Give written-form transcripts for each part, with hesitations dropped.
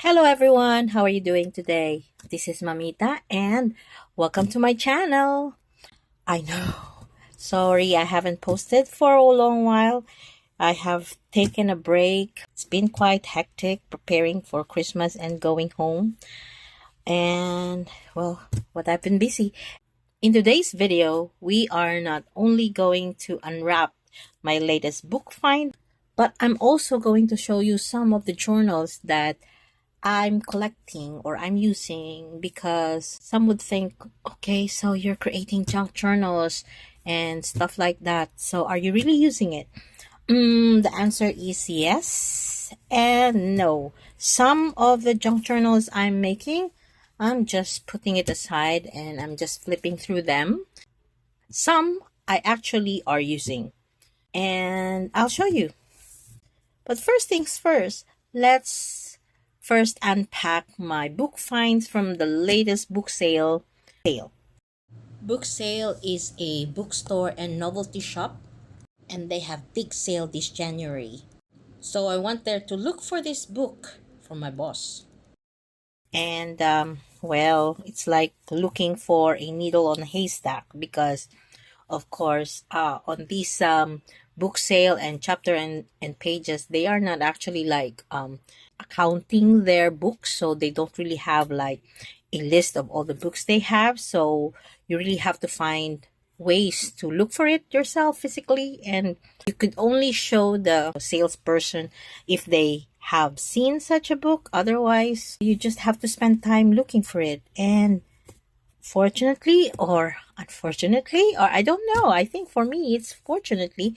Hello everyone, how are you doing today? This is Mamita and welcome to my channel. I know, sorry I haven't posted for a long while. I have taken a break. It's been quite hectic preparing for Christmas and going home. And well, what I've been busy. In today's video, we are not only going to unwrap my latest book find, but I'm also going to show you some of the journals that I'm collecting or I'm using, because some would think, okay, so you're creating junk journals and stuff like that. So are you really using it? The answer is yes and no. Some of the junk journals I'm making, I'm just putting it aside and I'm just flipping through them. Some I actually are using, and I'll show you. But first things first, let's first unpack my book finds from the latest book sale. Book Sale is a bookstore and novelty shop, and they have big sale this January. So I went there to look for this book from my boss. And well, it's like looking for a needle on a haystack, because of course on these book sale and chapter and pages, they are not actually like accounting their books, so they don't really have like a list of all the books they have. So you really have to find ways to look for it yourself physically, and you could only show the salesperson if they have seen such a book. Otherwise, you just have to spend time looking for it. And fortunately or unfortunately, or I don't know, I think for me it's fortunately,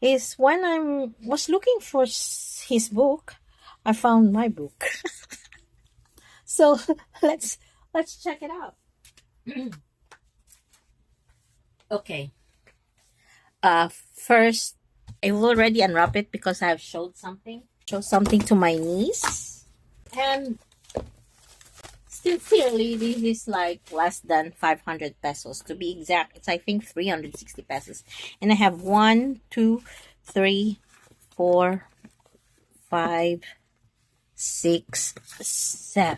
is when I was looking for his book, I found my book. So let's check it out. Okay. First, I will already unwrap it because I've show something to my niece. And sincerely, this is like less than 500 pesos. To be exact, it's I think 360 pesos. And I have 1, 2, 3, 4, 5, 6, 7.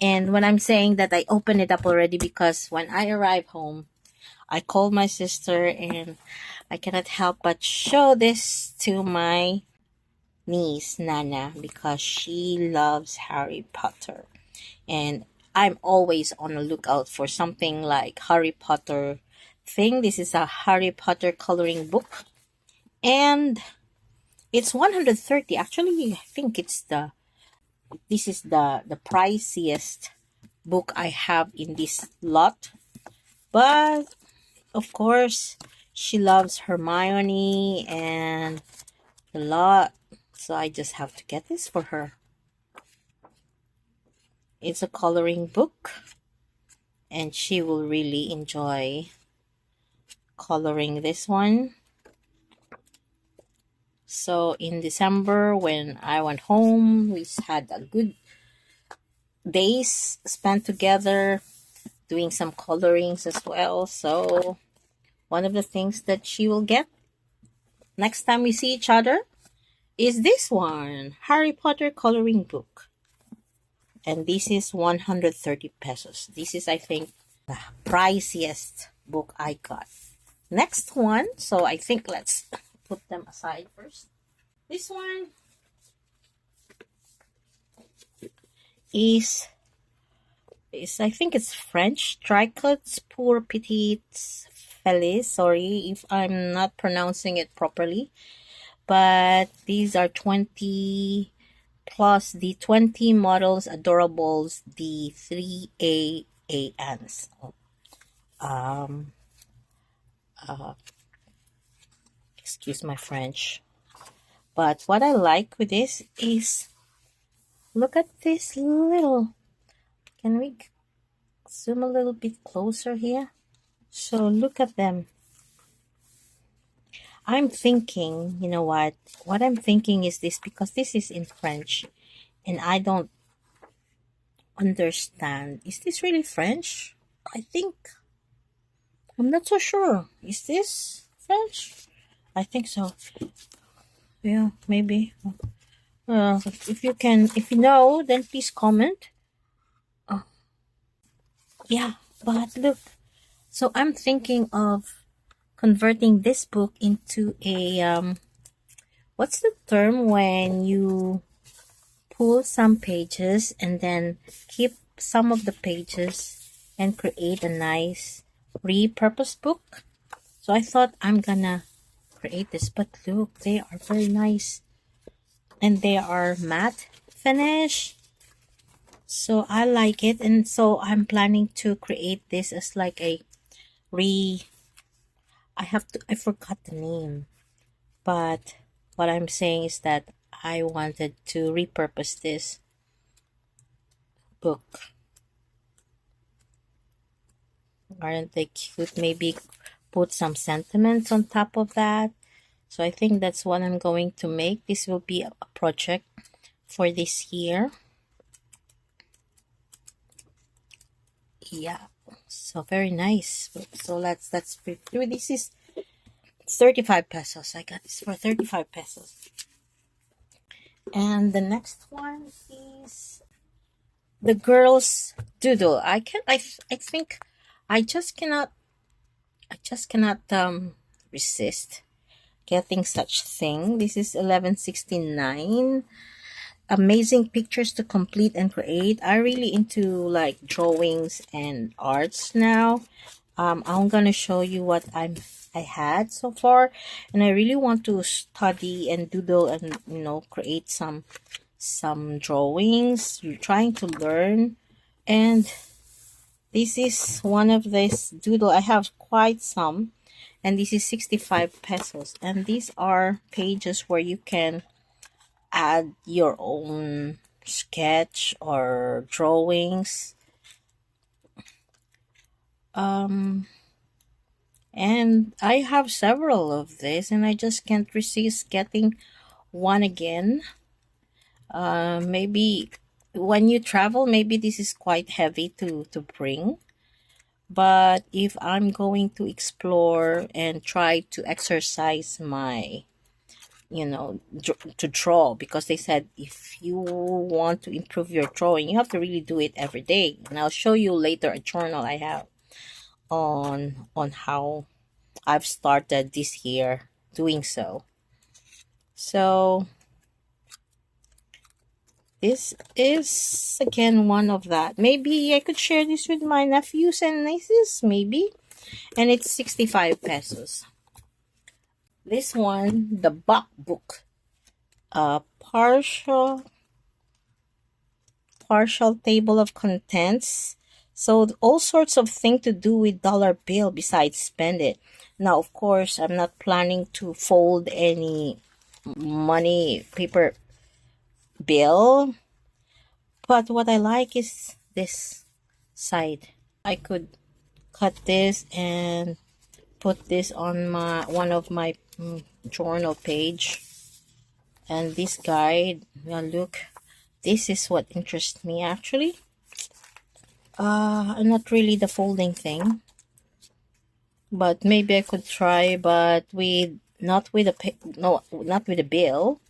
And when I'm saying that, I opened it up already, because when I arrive home, I called my sister and I cannot help but show this to my niece, Nana, because she loves Harry Potter. And I'm always on the lookout for something like Harry Potter thing. This is a Harry Potter coloring book. And it's 130. Actually, I think this is the priciest book I have in this lot. But of course, she loves Hermione and a lot, so I just have to get this for her. It's a coloring book, and she will really enjoy coloring this one. So in December, when I went home, we had a good days spent together doing some colorings as well. So one of the things that she will get next time we see each other is this one, Harry Potter coloring book. And this is 130 pesos. This is, I think, the priciest book I got. Next one, so I think let's put them aside first. This one is I think it's French. Tricots pour petites felices. Sorry if I'm not pronouncing it properly. But these are 20 plus the 20 models adorables, the 3A ANs. Excuse my French. But what I like with this is, look at this little, can we zoom a little bit closer here? So look at them. I'm thinking, you know what I'm thinking is this, because this is in French and I don't understand. Is this really French? I think, I'm not so sure. Is this French? I think so. Yeah, maybe. if you know, then please comment. Oh, yeah, but look. So I'm thinking of converting this book into a what's the term when you pull some pages and then keep some of the pages and create a nice repurposed book? So I thought I'm gonna create this, but look, they are very nice and they are matte finish. So I like it, and so I'm planning to create this as like a re I forgot the name, but what I'm saying is that I wanted to repurpose this book. Aren't they cute? Maybe put some sentiments on top of that. So I think that's what I'm going to make. This will be a project for this year. Yeah, so very nice. So let's flip through. This is 35 pesos. I got this for 35 pesos. And the next one is the girls doodle. I think I just cannot resist getting such thing. This is 11.69. Amazing pictures to complete and create. I really into like drawings and arts now. I'm gonna show you what I had so far, and I really want to study and doodle and create some drawings. You're trying to learn, and this is one of this doodle. I have quite some, and this is 65 pesos, and these are pages where you can add your own sketch or drawings. And I have several of this, and I just can't resist getting one again. Maybe when you travel, maybe this is quite heavy to bring. But if I'm going to explore and try to exercise my to draw, because they said if you want to improve your drawing, you have to really do it every day. And I'll show you later a journal I have on how I've started this year doing so. So this is again one of that. Maybe I could share this with my nephews and nieces, maybe. And it's 65 pesos. This one, the Bach book, partial table of contents. So all sorts of things to do with dollar bill besides spend it. Now, of course, I'm not planning to fold any money paper bill, but what I like is this side. I could cut this and put this on one of my journal page. And this guide, well, look, this is what interests me actually. Not really the folding thing, but maybe I could try, but not with a bill,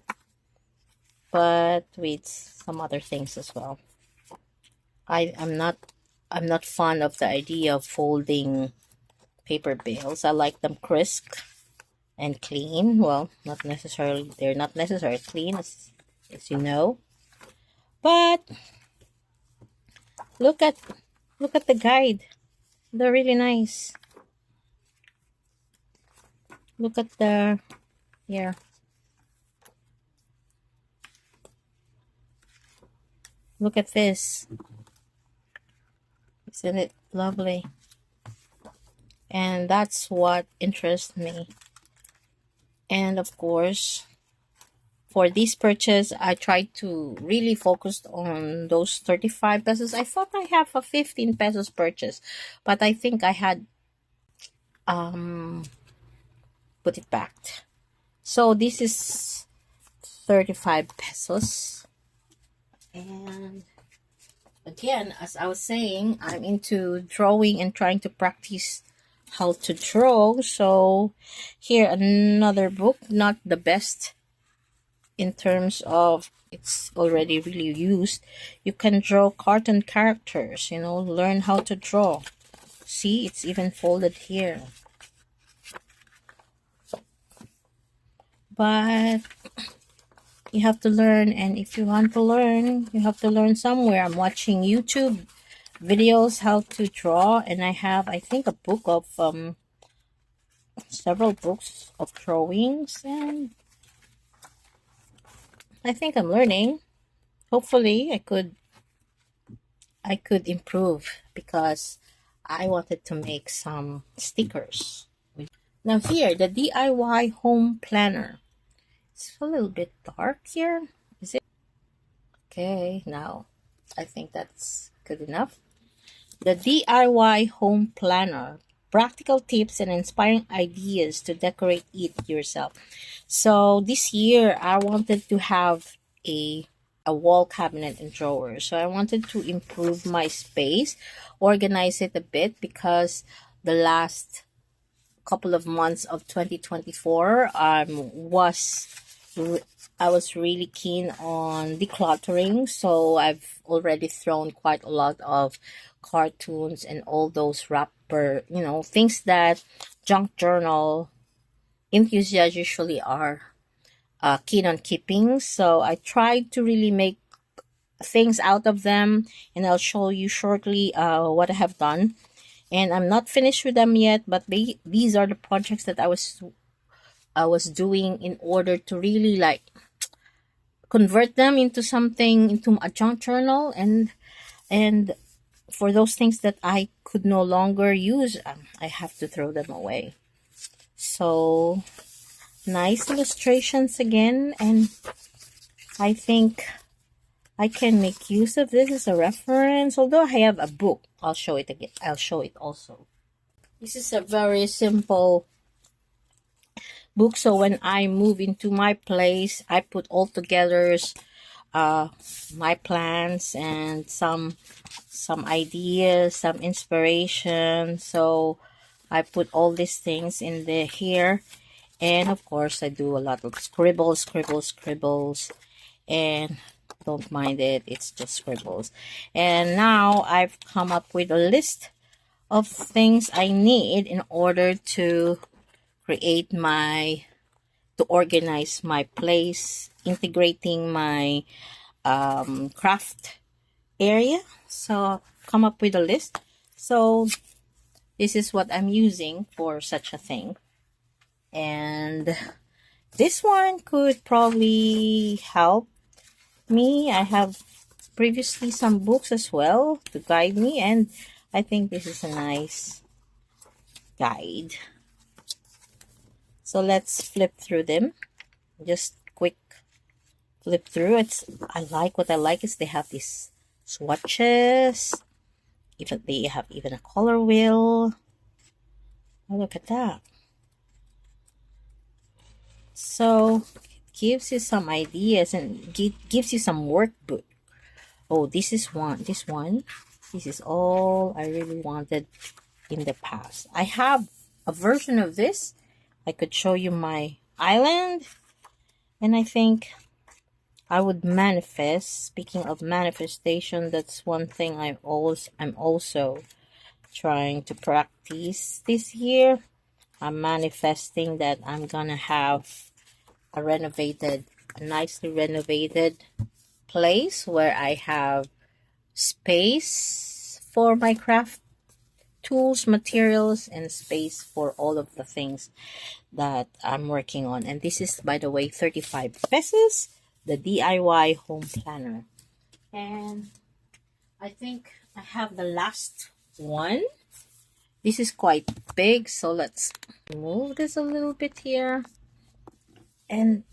but with some other things as well. I'm not fond of the idea of folding paper bills. I like them crisp and clean. Well, they're not necessarily clean as you know. But look at the guide. They're really nice. Look at the here. Look at this. Isn't it lovely? And that's what interests me. And of course, for this purchase, I tried to really focus on those 35 pesos. I thought I have a 15 pesos purchase, but I think I had put it back. So this is 35 pesos. And again, as I was saying, I'm into drawing and trying to practice how to draw. So here, another book, not the best in terms of it's already really used, you can draw cartoon characters, you know, learn how to draw. See, it's even folded here. But you have to learn, and if you want to learn, you have to learn somewhere. I'm watching YouTube videos how to draw, and I have, I think, a book of several books of drawings, and I think I'm learning. Hopefully I could improve, because I wanted to make some stickers. Now here, the DIY home planner. It's a little bit dark here. Is it? Okay, now I think that's good enough. The DIY home planner. Practical tips and inspiring ideas to decorate it yourself. So this year I wanted to have a wall cabinet and drawer. So I wanted to improve my space, organize it a bit, because the last couple of months of 2024 I was really keen on decluttering. So I've already thrown quite a lot of cartoons and all those wrapper, you know, things that junk journal enthusiasts usually are keen on keeping. So I tried to really make things out of them, and I'll show you shortly what I have done. And I'm not finished with them yet, but these are the projects that I was doing in order to really like convert them into something, into a junk journal, and for those things that I could no longer use, I have to throw them away. So nice illustrations again, and I think I can make use of this as a reference. Although I have a book, I'll show it again. I'll show it also. This is a very simple book. So when I move into my place, I put all together my plans and some ideas, some inspiration. So I put all these things in here, and of course I do a lot of scribbles, and don't mind it, it's just scribbles. And now I've come up with a list of things I need in order to organize my place, integrating my craft area. So come up with a list. So this is what I'm using for such a thing, and this one could probably help me. I have previously some books as well to guide me, and I think this is a nice guide. So let's flip through them. Just quick flip through. What I like is they have these swatches. They have even a color wheel. Oh, look at that. So it gives you some ideas and gives you some workbook. Oh, this is one. This is all I really wanted in the past. I have a version of this. I could show you my island, and I think I would manifest. Speaking of manifestation, that's one thing I'm also trying to practice this year. I'm manifesting that I'm gonna have a nicely renovated place where I have space for my craft tools, materials, and space for all of the things that I'm working on. And this is, by the way, 35 pesos, the DIY home planner. And I think I have the last one. This is quite big, so let's move this a little bit here. And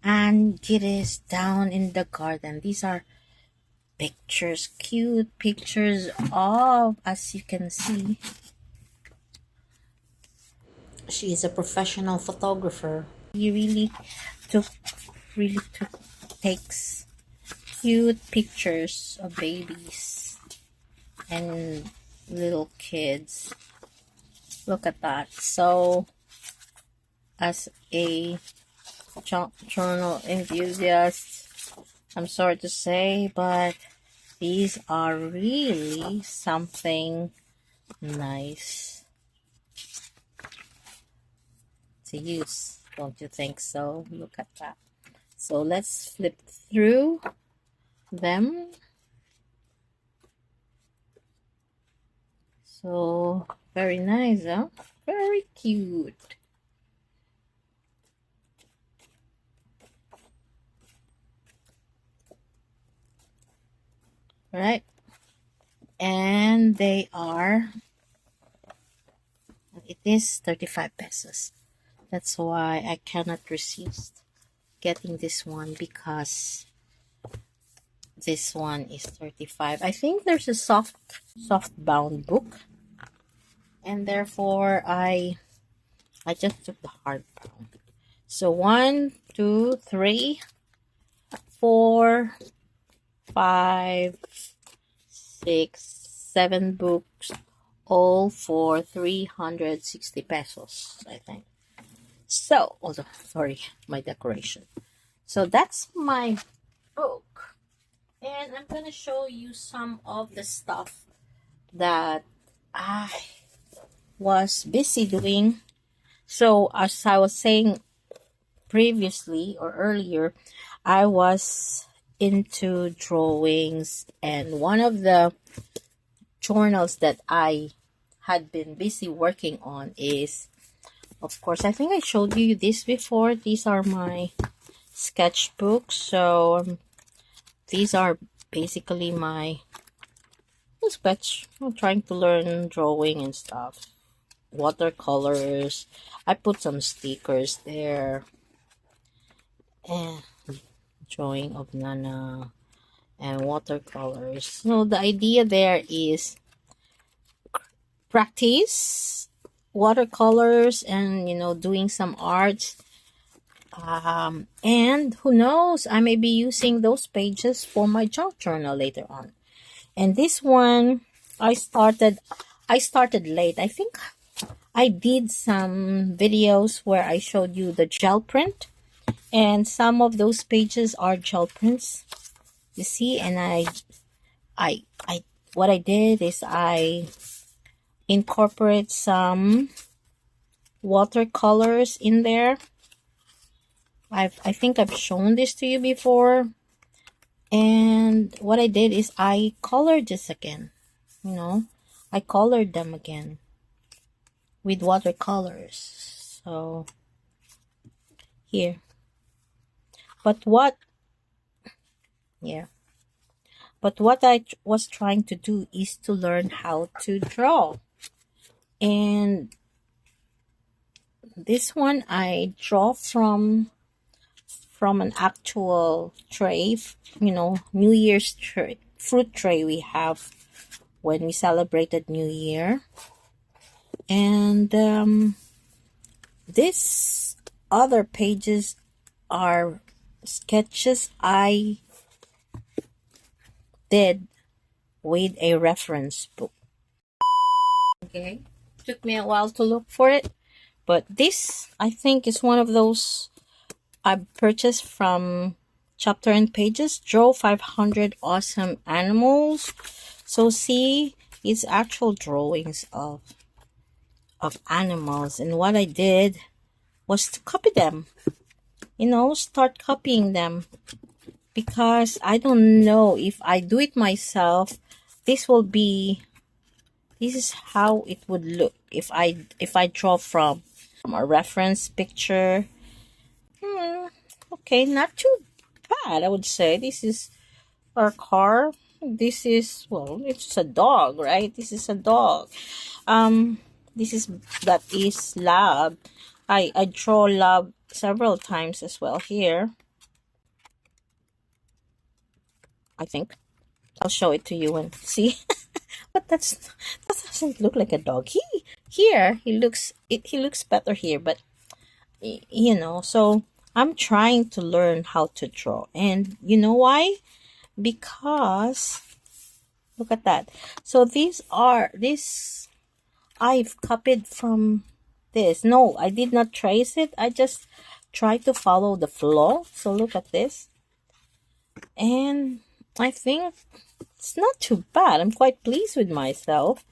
it is down in the garden. These are pictures, cute pictures of, as you can see, she is a professional photographer. He really takes cute pictures of babies and little kids. Look at that. So as a journal enthusiasts, I'm sorry to say, but these are really something nice to use. Don't you think so? Look at that. So let's flip through them. So very nice, huh? Very cute. Right? And they are, it is 35 pesos. That's why I cannot resist getting this one, because this one is 35. I think there's a soft bound book, and therefore I just took the hard bound. So 1, 2, 3, 4, 5, 6, 7 books, all for 360 pesos, I think. So, also, sorry, my decoration. So that's my book, and I'm gonna show you some of the stuff that I was busy doing. So as I was saying previously or earlier, I was into drawings, and one of the journals that I had been busy working on is, of course, I think I showed you this before. These are my sketchbooks. So these are basically my sketch. I'm trying to learn drawing and stuff. Watercolors. I put some stickers there. And drawing of Nana and watercolors. So the idea there is practice watercolors and, doing some arts. And who knows, I may be using those pages for my junk journal later on. And this one, I started late. I think I did some videos where I showed you the gel print, and some of those pages are gel prints, you see. And what I did is I incorporate some watercolors in there. I think I've shown this to you before. And what I did is I colored this again. I colored them again with watercolors. So here. But what I was trying to do is to learn how to draw. And this one I draw from an actual tray, New Year's tray, fruit tray we have when we celebrated New Year. And this other pages are sketches I did with a reference book. Okay, took me a while to look for it, but this I think is one of those I purchased from Chapter and Pages. Draw 500 awesome animals. So see, it's actual drawings of animals, and what I did was to copy them. Start copying them, because I don't know if I do it myself. This is how it would look if I draw from a reference picture. Okay, not too bad, I would say. This is our car. This is, well, it's a dog, right? This is a dog. That is lab. I draw lab several times as well here. I think I'll show it to you and see. But that doesn't look like a dog. He looks better here, but so I'm trying to learn how to draw. And you know why? Because look at that. So this I've copied from this. No, I did not trace it. I just try to follow the flow. So look at this. And I think it's not too bad. I'm quite pleased with myself.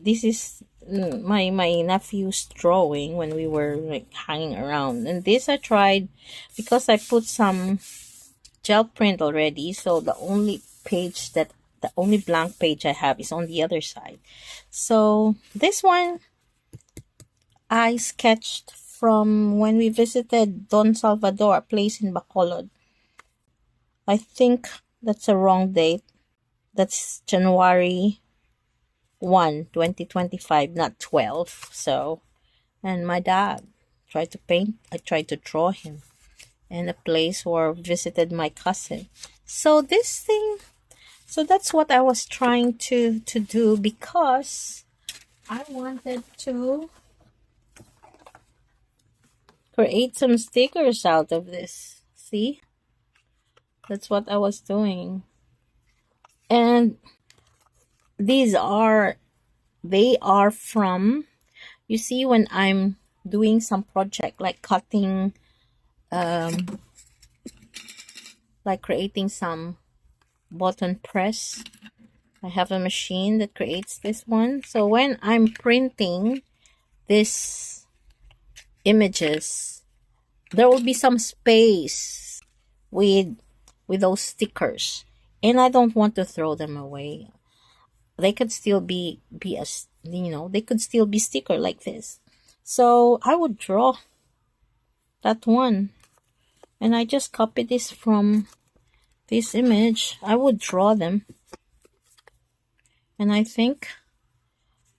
This is my nephew's drawing when we were like hanging around. And this I tried because I put some gel print already. So the only blank page I have is on the other side. So this one I sketched from when we visited Don Salvador, a place in Bacolod. I think that's a wrong date. That's January 1, 2025, not 12. So, and my dad tried to paint. I tried to draw him. And a place where I visited my cousin. So this thing, so that's what I was trying to do, because I wanted to create some stickers out of this. See? That's what I was doing. And they are from, you see, when I'm doing some project like cutting, like creating some button press, I have a machine that creates this one. So when I'm printing these images, there will be some space with those stickers, and I don't want to throw them away. They could still be as, you know, they could still be sticker like this. So I would draw that one, and I just copy this from this image. I would draw them, and I think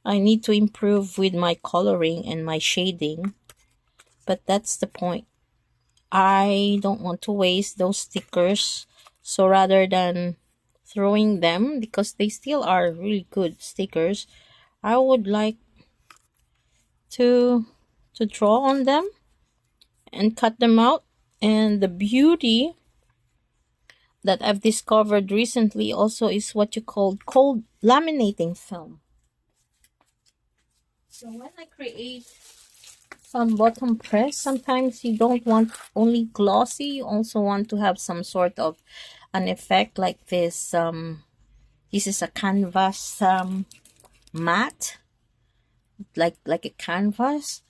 I need to improve with my coloring and my shading, but that's the point. I don't want to waste those stickers, so rather than throwing them, because they still are really good stickers, I would like to draw on them and cut them out. And the beauty that I've discovered recently also is what you call cold laminating film. So when I create some bottom press, sometimes you don't want only glossy, you also want to have some sort of an effect like this. This is a canvas matte, like a canvas.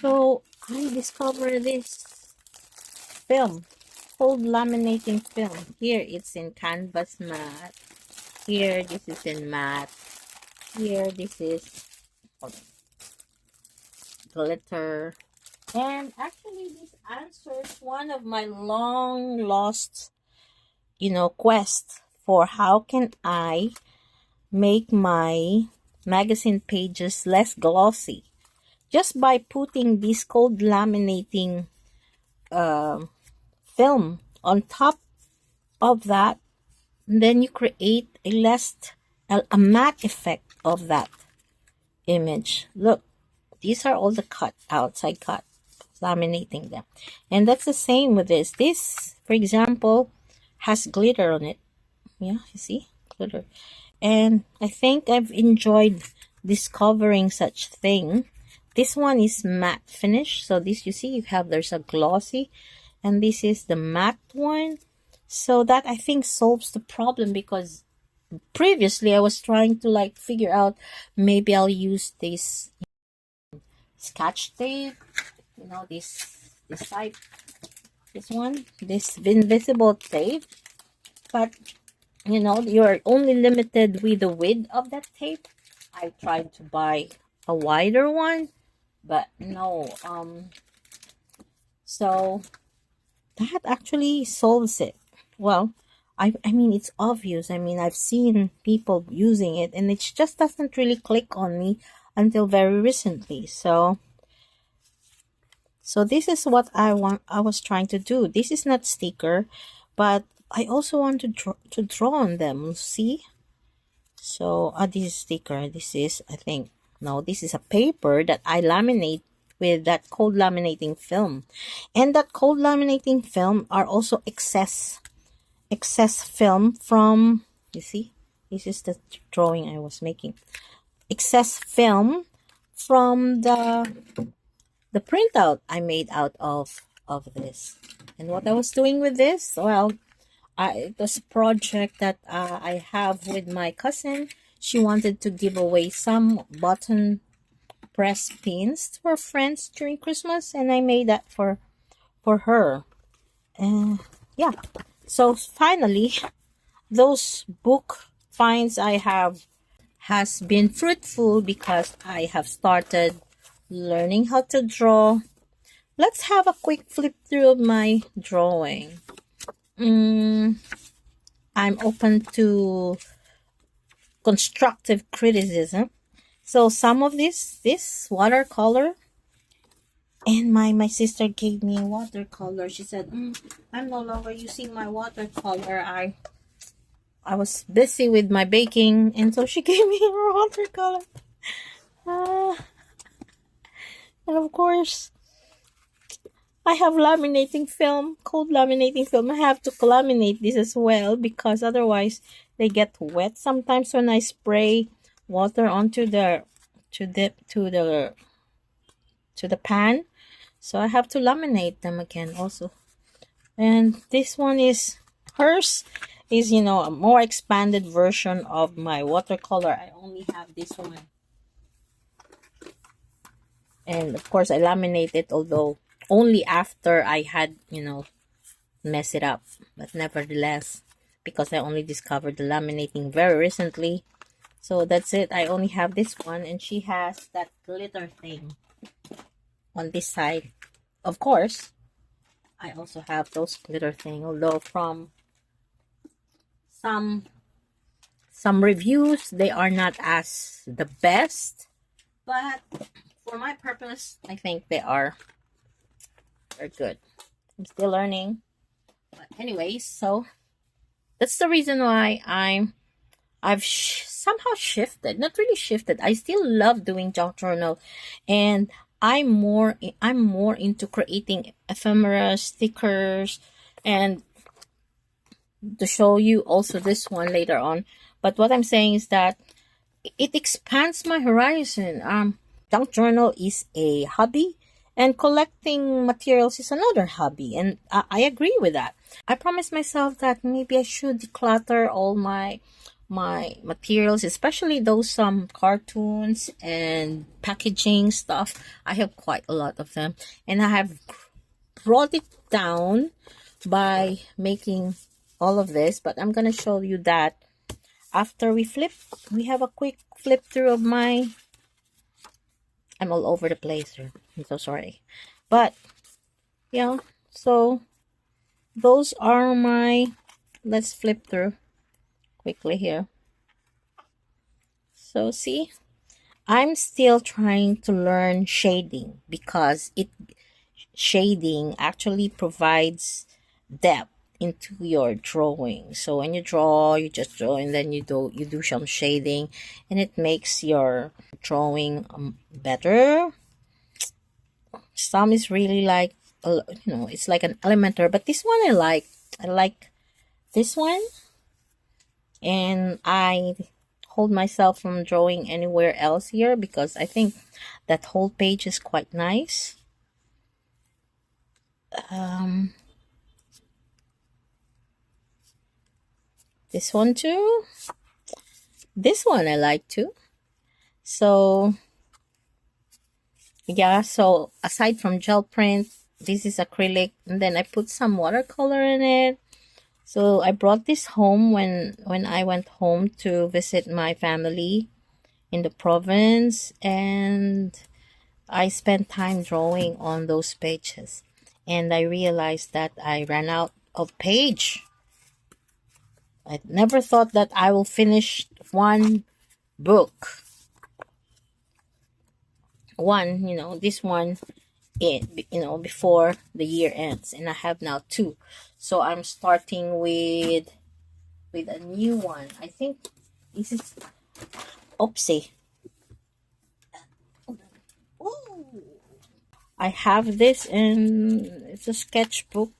So I discovered this film, cold laminating film. Here it's in canvas matte. Here this is in matte. Here this is glitter. And actually this answers one of my long lost, quest for how can I make my magazine pages less glossy, just by putting this cold laminating film on top of that. Then you create a matte effect of that image. Look, these are all the outside cut, laminating them. And that's the same with this. This, for example, has glitter on it. Yeah, you see? Glitter. And I think I've enjoyed discovering such thing. This one is matte finish. So this, you see, there's a glossy, and this is the matte one. So that, I think, solves the problem, because previously I was trying to figure out, maybe I'll use this Scotch tape, this type, this invisible tape, but you're only limited with the width of that tape. I tried to buy a wider one, but no. So that actually solves it. Well, I mean, it's obvious. I mean, I've seen people using it, and it just doesn't really click on me until very recently. So this is what I was trying to do. This is not sticker, but I also want to draw on them. See? So this is sticker. This is, I think, no, this is a paper that I laminate with that cold laminating film. And that cold laminating film are also excess film from, you see, this is the drawing I was making. Excess film from the printout I made out of of this. And what I was doing with this, well, it was a project that I have with my cousin. She wanted to give away some button press pins to her friends during Christmas, and I made that for her. And yeah, so finally, those book finds I have has been fruitful because I have started learning how to draw. Let's have a quick flip through of my drawing. I'm open to constructive criticism. So some of this watercolor, and my sister gave me a watercolor. She said, I'm no longer using my watercolor. I was busy with my baking, and so she gave me her watercolor. And of course, I have laminating film, cold laminating film. I have to laminate this as well because otherwise they get wet sometimes when I spray water onto the pan. So I have to laminate them again also. And this one is hers is, a more expanded version of my watercolor. I only have this one. And of course I laminate it, although only after I had, mess it up. But nevertheless, because I only discovered the laminating very recently. So that's it. I only have this one, and she has that glitter thing on this side. Of course, I also have those glitter thing, although from some reviews, they are not as the best, but for my purpose, I think they're good. I'm still learning. But anyways, so that's the reason why I've somehow shifted. Not really shifted. I still love doing junk journal, and I'm more into creating ephemera, stickers, and to show you also this one later on. But what I'm saying is that it expands my horizon. Junk journal is a hobby, and collecting materials is another hobby, and I agree with that. I promised myself that maybe I should declutter all my materials, especially those cartoons and packaging stuff. I have quite a lot of them, and I have brought it down by making all of this, but I'm gonna show you that after we have a quick flip through of my. I'm all over the place here. I'm so sorry. But yeah, so those are let's flip through quickly here. So see, I'm still trying to learn shading because shading actually provides depth into your drawing. So when you draw, you just draw, and then you do some shading, and it makes your drawing better. Some is really like it's like an elemental, but this one I like this one, and I hold myself from drawing anywhere else here because I think that whole page is quite nice. This one too. This one I like too. So yeah, so aside from gel print, this is acrylic, and then I put some watercolor in it. So I brought this home when I went home to visit my family in the province, and I spent time drawing on those pages, and I realized that I ran out of page. I never thought that I will finish one book. This one, before the year ends, and I have now 2. So I'm starting with a new one. I think this is oopsie. Ooh. I have this in it's a sketchbook.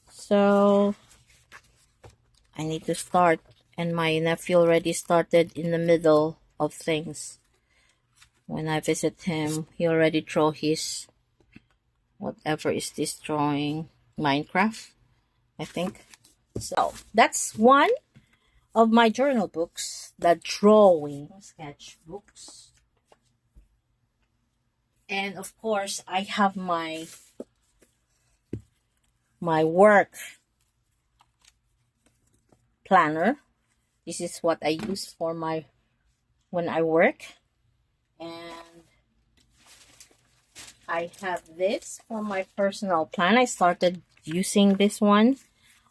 So I need to start, and my nephew already started in the middle of things. When I visit him, he already drew his whatever is this drawing, Minecraft, I think. So that's one of my journal books, the drawing sketchbooks. And of course, I have my work planner. This is what I use for when I work. And I have this for my personal plan. I started using this one.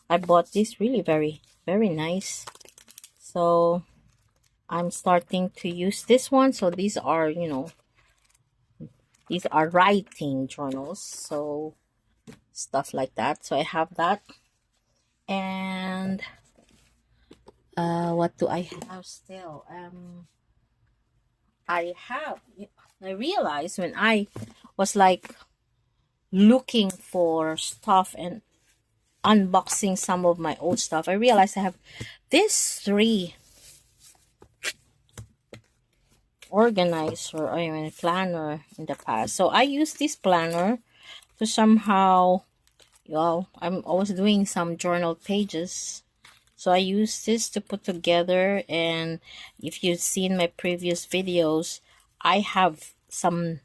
I bought this, really very, very nice. So I'm starting to use this one. So these are, these are writing journals. So stuff like that. So I have that. And what do I have still? I realized when I was like looking for stuff and unboxing some of my old stuff, I realized I have this 3 organizer, planner in the past. So I use this planner to somehow, I'm always doing some journal pages. So I use this to put together, and if you've seen my previous videos, I have some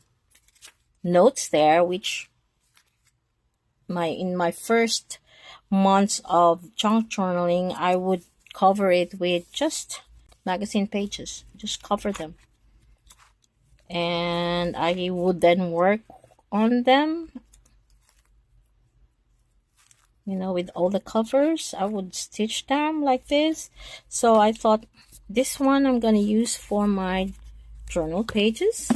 notes there, which in my first months of junk journaling, I would cover it with just magazine pages, just cover them. And I would then work on them, with all the covers. I would stitch them like this. So I thought this one I'm going to use for my journal pages.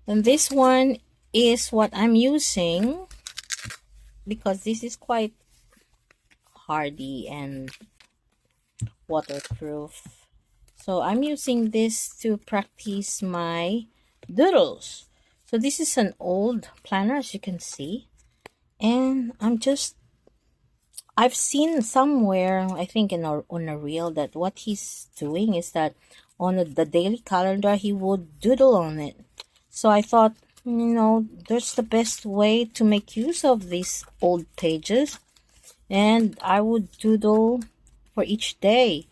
And this one is what I'm using because this is quite hardy and waterproof. So I'm using this to practice my doodles. So this is an old planner, as you can see. And I've seen somewhere, I think on a reel, that what he's doing is that on the daily calendar, he would doodle on it. So I thought, that's the best way to make use of these old pages. And I would doodle for each day.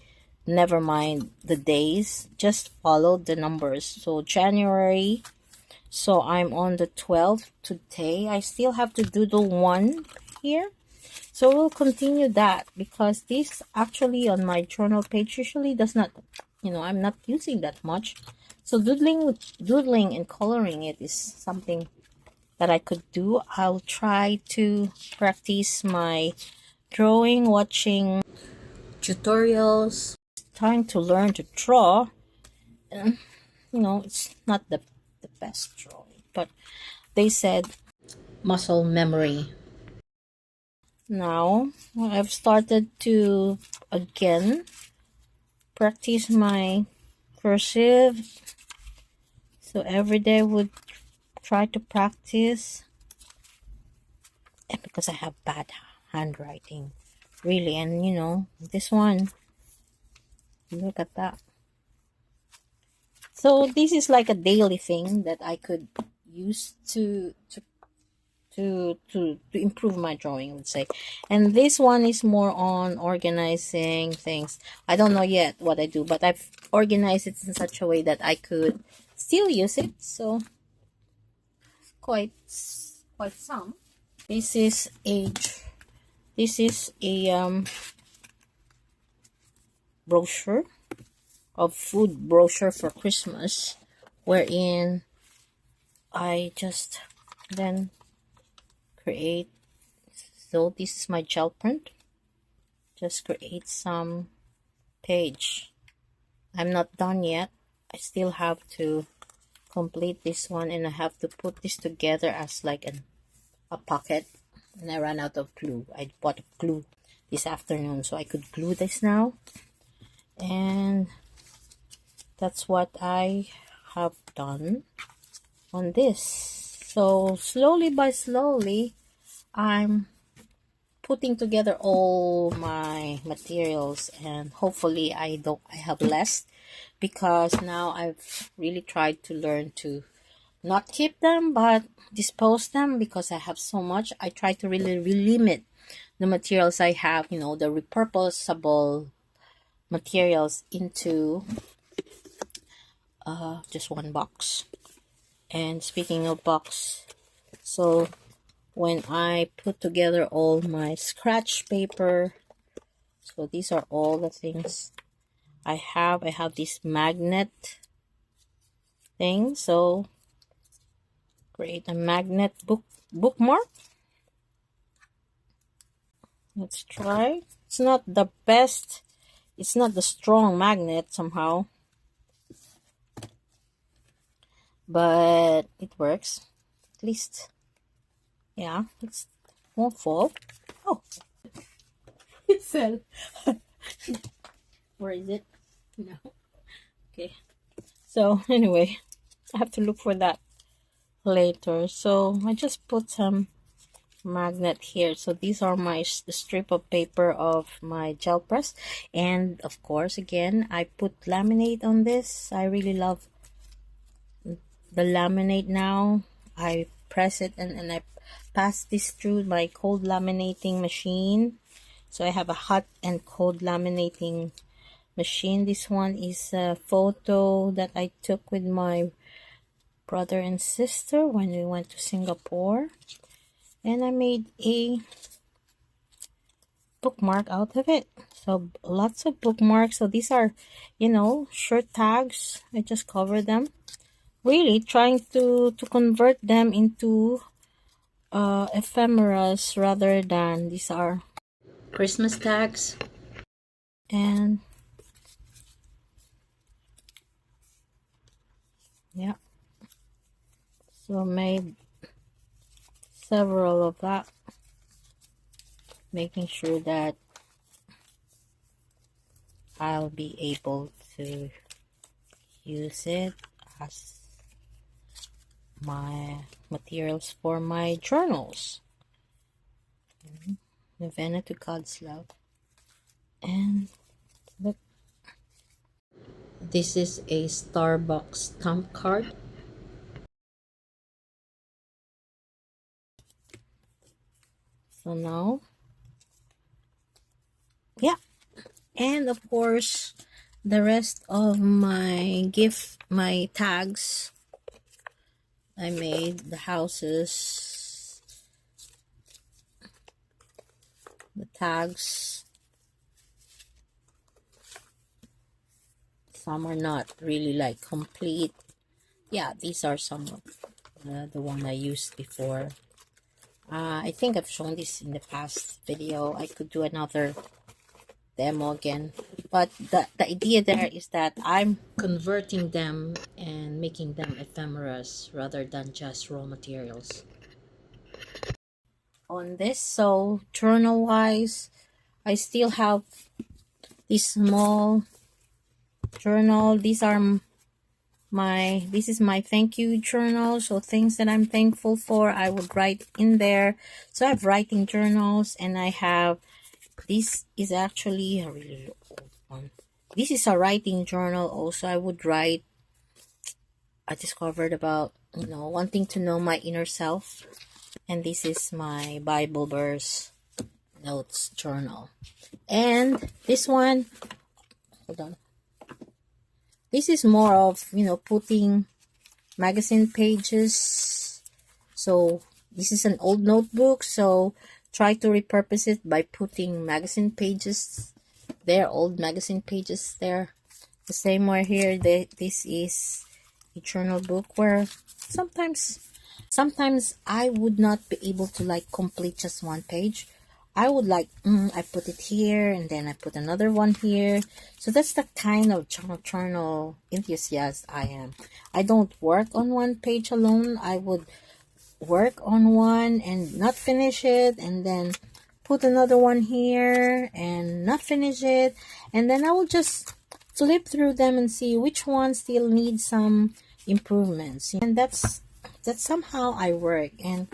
Never mind the days, just follow the numbers. So January, so I'm on the 12th today. I still have to doodle 1 here. So we'll continue that because this actually on my journal page usually does not, I'm not using that much. So doodling and coloring it is something that I could do. I'll try to practice my drawing, watching tutorials, trying to learn to draw. It's not the best drawing, but they said muscle memory. Now I've started to again practice my cursive. So every day I would try to practice, and because I have bad handwriting, really. And this one, look at that. So this is like a daily thing that I could use to improve my drawing, I would say. And this one is more on organizing things. I don't know yet what I do, but I've organized it in such a way that I could still use it. So quite some. This is a brochure of food brochure for Christmas, wherein I just then create. So this is my gel print. Just create some page. I'm not done yet. I still have to complete this one, and I have to put this together as like a pocket. And I ran out of glue. I bought glue this afternoon, so I could glue this now. And that's what I have done on this. So slowly by slowly, I'm putting together all my materials, and hopefully I have less, because now I've really tried to learn to not keep them, but dispose them because I have so much. I try to really limit the materials I have, the repurposable materials into just one box. And speaking of box, so when I put together all my scratch paper, so these are all the things I have. I have this magnet thing, so create a magnet bookmark. Let's try. It's not the best. It's not the strong magnet somehow, but it works. At least, yeah, it won't fall. Oh, it fell. Where is it? No. Okay. So anyway, I have to look for that later. So I just put some magnet here. So these are the strip of paper of my gel press, and of course again I put laminate on this. I really love the laminate now. I press it and I pass this through my cold laminating machine. So I have a hot and cold laminating machine. This one is a photo that I took with my brother and sister when we went to Singapore, and I made a bookmark out of it. So lots of bookmarks. So these are, shirt tags. I just cover them, really trying to convert them into ephemeras rather than these are Christmas tags. And yeah, so made several of that, making sure that I'll be able to use it as my materials for my journals. Novena to God's love. And look, this is a Starbucks stamp card. So now, yeah, and of course the rest of my tags I made, the houses, the tags. Some are not really like complete. Yeah, these are some of the one I used before. I think I've shown this in the past video. I could do another demo again, but the idea there is that I'm converting them and making them ephemeras rather than just raw materials on this. So journal wise, I still have this small journal. This is my thank you journal. So things that I'm thankful for, I would write in there. So I have writing journals, and I have, this is actually a really old one. This is a writing journal also. I would write, I discovered about, wanting to know my inner self. And this is my Bible verse notes journal. And this one, hold on. This is more of, putting magazine pages. So this is an old notebook, so try to repurpose it by putting magazine pages there, old magazine pages there. The same way here, this is a journal book where sometimes I would not be able to complete just one page. I would I put it here and then I put another one here. So that's the kind of journal enthusiast I am. I don't work on one page alone. I would work on one and not finish it, and then put another one here and not finish it, and then I will just flip through them and see which one still needs some improvements. And that's somehow I work. And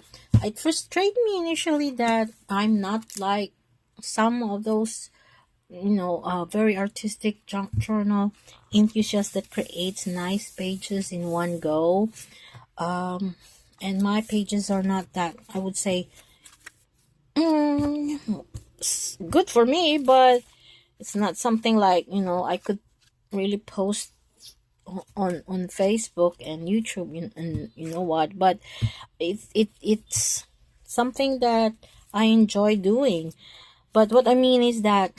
it frustrated me initially that I'm not like some of those very artistic junk journal enthusiasts that creates nice pages in one go. And my pages are not that, I would say, good for me, but it's not something like, I could really post on Facebook and YouTube, and you know what, but it's something that I enjoy doing. But what I mean is that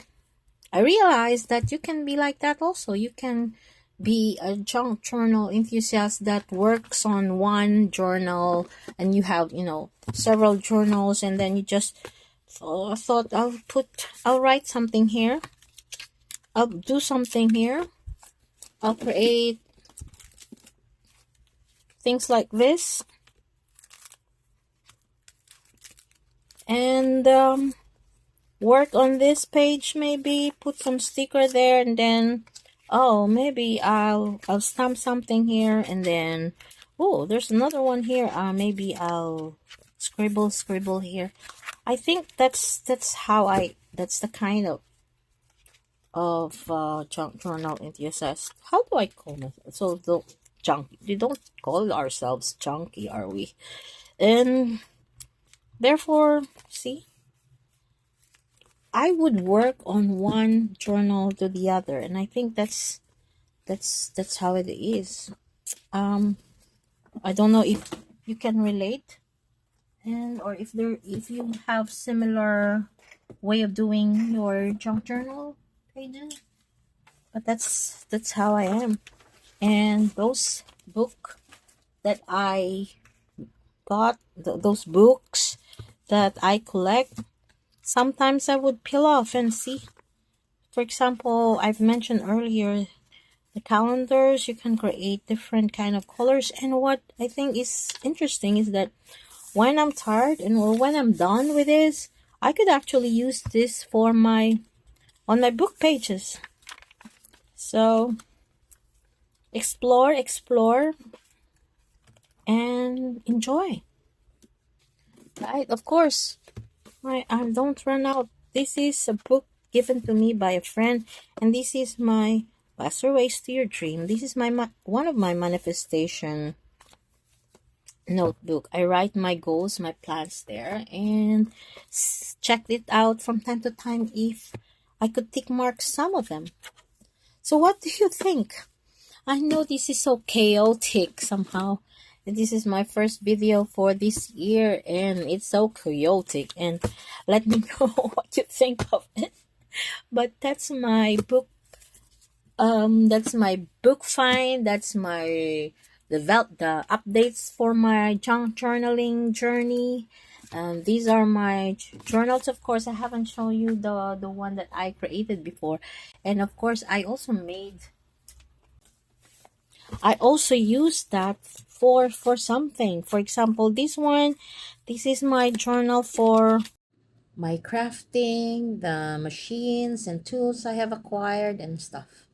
I realized that you can be like that also. You can be a junk journal enthusiast that works on one journal, and you have, several journals, and then you just thought I'll write something here. I'll do something here. I'll create things like this. And work on this page, maybe put some sticker there, and then maybe I'll stamp something here, and then there's another one here. Maybe I'll scribble here. I think that's the kind of junk journal enthusiast. How do I call it? So the junky. We don't call ourselves junky, are we? And therefore, see, I would work on one journal to the other, and I think that's how it is. I don't know if you can relate, and or if you have similar way of doing your junk journal pages, but that's how I am. And those book that I got, those books that I collect, sometimes I would peel off and see. For example, I've mentioned earlier the calendars. You can create different kind of colors, and what I think is interesting is that when I'm tired or when I'm done with this, I could actually use this on my book pages. So explore and enjoy. Right, of course. I don't run out. This is a book given to me by a friend, and this is my Faster Ways to Your Dream. This is one of my manifestation notebook. I write my goals, my plans there, and check it out from time to time if I could tick mark some of them. So what do you think? I know this is so chaotic somehow. This is my first video for this year, and it's so chaotic, and let me know what you think of it. But that's my book find. That's my the updates for my junk journaling journey. These are my journals. Of course, I haven't shown you the one that I created before, and of course I also used that for something. For example, this is my journal for my crafting, the machines and tools I have acquired and stuff.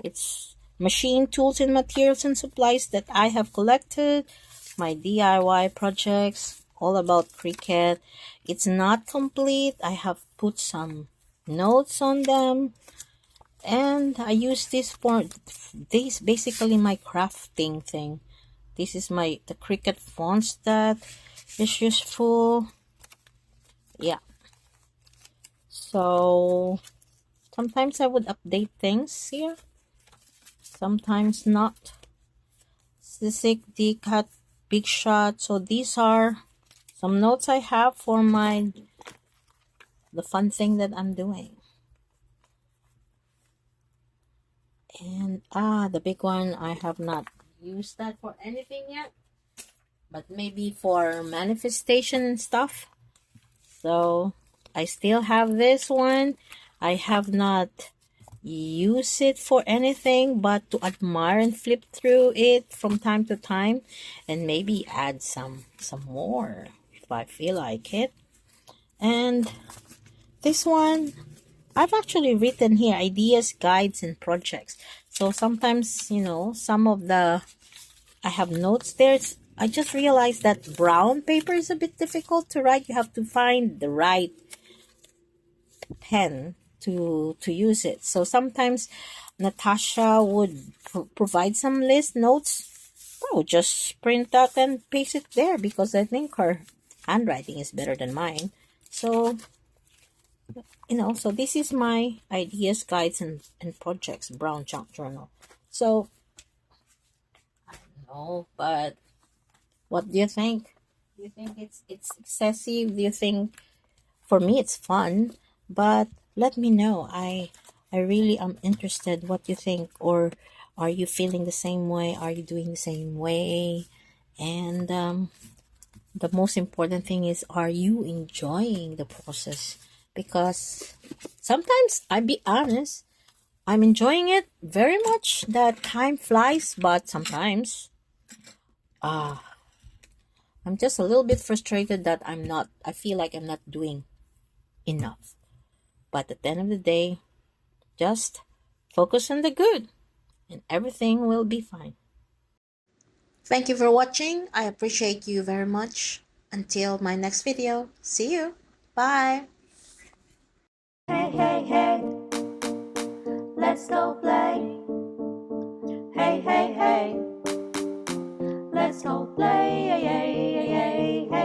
It's machine tools and materials and supplies that I have collected, my DIY projects, all about Cricut. It's not complete. I have put some notes on them. And I use this for this basically my crafting thing. This is the Cricut fonts that is useful. Yeah. So sometimes I would update things here. Sometimes not. Sisik, D-cut, Big Shot. So these are some notes I have for the fun thing that I'm doing. And the big one, I have not used that for anything yet, but maybe for manifestation and stuff. So I still have this one. I have not used it for anything but to admire and flip through it from time to time, and maybe add some more if I feel like it. And this one, I've actually written here ideas, guides, and projects. So sometimes, some of I have notes there. I just realized that brown paper is a bit difficult to write. You have to find the right pen to use it. So sometimes Natasha would provide some list notes. I would just print out and paste it there because I think her handwriting is better than mine. So, so this is my ideas, guides, and projects brown junk journal. So, I don't know, but what do you think? Do you think it's excessive? Do you think, for me it's fun, but let me know. I really am interested what you think, or are you feeling the same way? Are you doing the same way? And the most important thing is, are you enjoying the process? Because sometimes, I be honest, I'm enjoying it very much. That time flies, but sometimes I'm just a little bit frustrated that I feel like I'm not doing enough. But at the end of the day, just focus on the good and everything will be fine. Thank you for watching. I appreciate you very much. Until my next video, see you. Bye. Hey, hey, hey, let's go play. Hey, hey, hey, let's go play. Hey, hey, hey, hey.